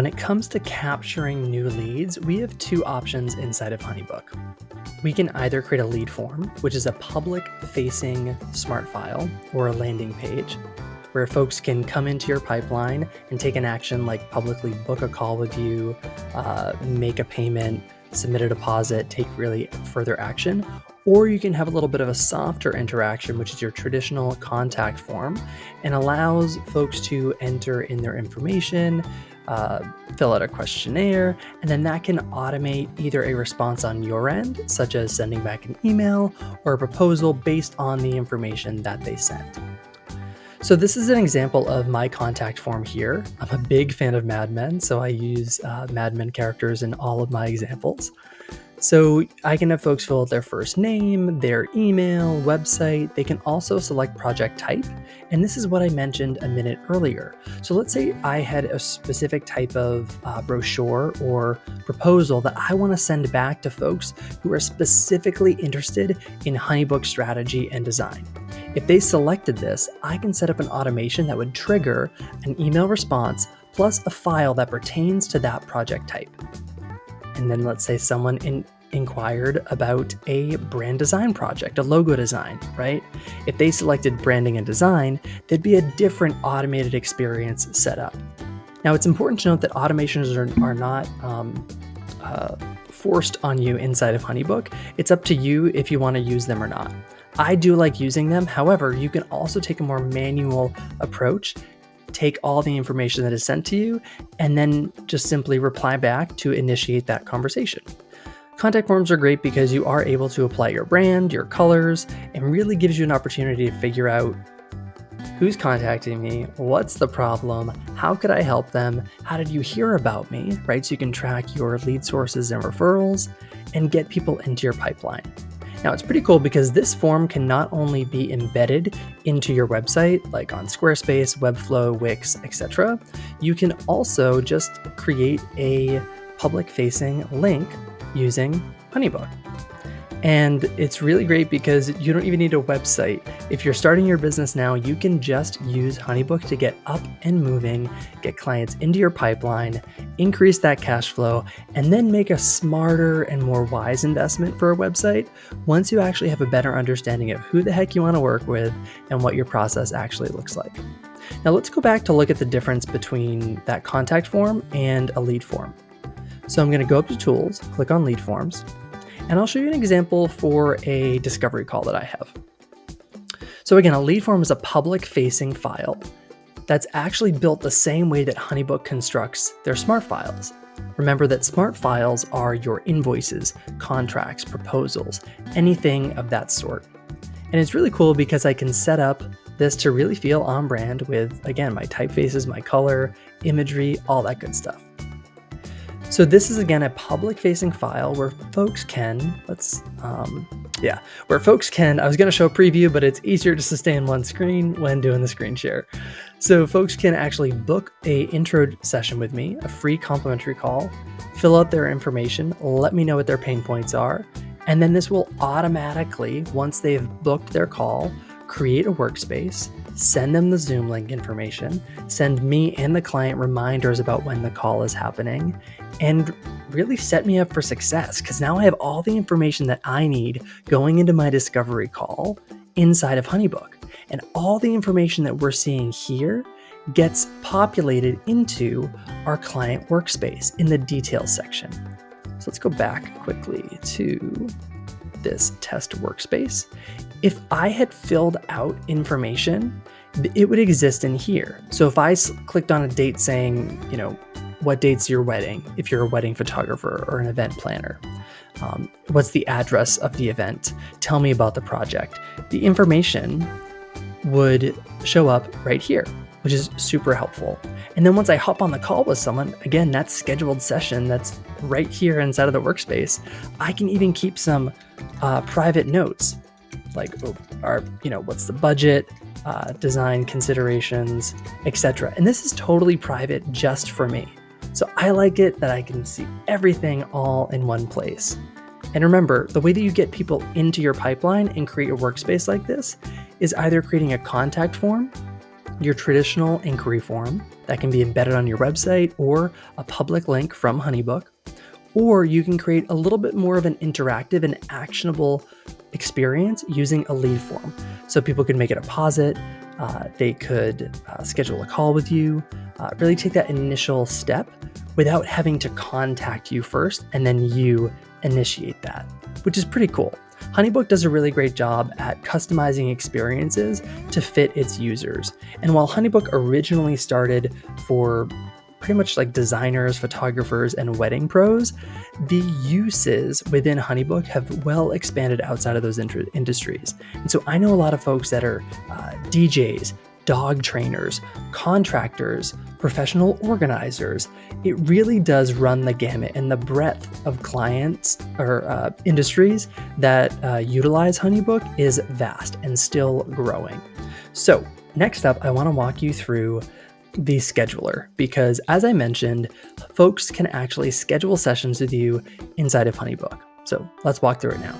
it comes to capturing new leads, we have two options inside of HoneyBook. We can either create a lead form, which is a public-facing smart file or a landing page, where folks can come into your pipeline and take an action like publicly book a call with you, make a payment, submit a deposit, take really further action. Or you can have a little bit of a softer interaction, which is your traditional contact form, and allows folks to enter in their information, fill out a questionnaire, and then that can automate either a response on your end, such as sending back an email or a proposal based on the information that they sent. So this is an example of my contact form here. I'm a big fan of Mad Men, so I use Mad Men characters in all of my examples. So I can have folks fill out their first name, their email, website. They can also select project type. And this is what I mentioned a minute earlier. So let's say I had a specific type of brochure or proposal that I want to send back to folks who are specifically interested in HoneyBook strategy and design. If they selected this, I can set up an automation that would trigger an email response plus a file that pertains to that project type. And then let's say someone inquired about a brand design project, a logo design, right? If they selected branding and design, there'd be a different automated experience set up. Now, it's important to note that automations are not forced on you inside of HoneyBook. It's up to you if you want to use them or not. I do like using them. However, you can also take a more manual approach, take all the information that is sent to you, and then just simply reply back to initiate that conversation. Contact forms are great because you are able to apply your brand, your colors, and really gives you an opportunity to figure out who's contacting me, what's the problem, how could I help them, how did you hear about me, right? So you can track your lead sources and referrals and get people into your pipeline. Now, it's pretty cool because this form can not only be embedded into your website, like on Squarespace, Webflow, Wix, etc. You can also just create a public-facing link using HoneyBook. And it's really great because you don't even need a website. If you're starting your business now, you can just use HoneyBook to get up and moving, get clients into your pipeline, increase that cash flow, and then make a smarter and more wise investment for a website once you actually have a better understanding of who the heck you want to work with and what your process actually looks like. Now let's go back to look at the difference between that contact form and a lead form. So I'm going to go up to Tools, click on Lead Forms, and I'll show you an example for a discovery call that I have. So again, a lead form is a public-facing file that's actually built the same way that HoneyBook constructs their smart files. Remember that smart files are your invoices, contracts, proposals, anything of that sort. And it's really cool because I can set up this to really feel on brand with, again, my typefaces, my color, imagery, all that good stuff. So this is, again, a public-facing file where folks can, I was going to show a preview, but it's easier just to stay in one screen when doing the screen share. So folks can actually book a intro session with me, a free complimentary call, fill out their information, let me know what their pain points are, and then this will automatically, once they've booked their call, create a workspace, send them the Zoom link information, send me and the client reminders about when the call is happening, and really set me up for success because now I have all the information that I need going into my discovery call inside of HoneyBook. And all the information that we're seeing here gets populated into our client workspace in the details section. So let's go back quickly to this test workspace. If I had filled out information, it would exist in here. So if I clicked on a date saying, what date's your wedding, if you're a wedding photographer or an event planner, what's the address of the event, tell me about the project, the information would show up right here, which is super helpful. And then once I hop on the call with someone, again, that scheduled session that's right here inside of the workspace, I can even keep some private notes like, what's the budget, design considerations, etc. And this is totally private just for me. So I like it that I can see everything all in one place. And remember, the way that you get people into your pipeline and create a workspace like this is either creating a contact form your traditional inquiry form that can be embedded on your website or a public link from HoneyBook, or you can create a little bit more of an interactive and actionable experience using a lead form. So people could make a deposit, they could schedule a call with you, really take that initial step without having to contact you first and then you initiate that, which is pretty cool. HoneyBook does a really great job at customizing experiences to fit its users. And while HoneyBook originally started for pretty much like designers, photographers, and wedding pros, the uses within HoneyBook have well expanded outside of those industries. And so I know a lot of folks that are DJs, dog trainers, contractors, professional organizers. It really does run the gamut, and the breadth of clients or industries that utilize HoneyBook is vast and still growing. So next up, I want to walk you through the scheduler, because as I mentioned, folks can actually schedule sessions with you inside of HoneyBook. So let's walk through it now.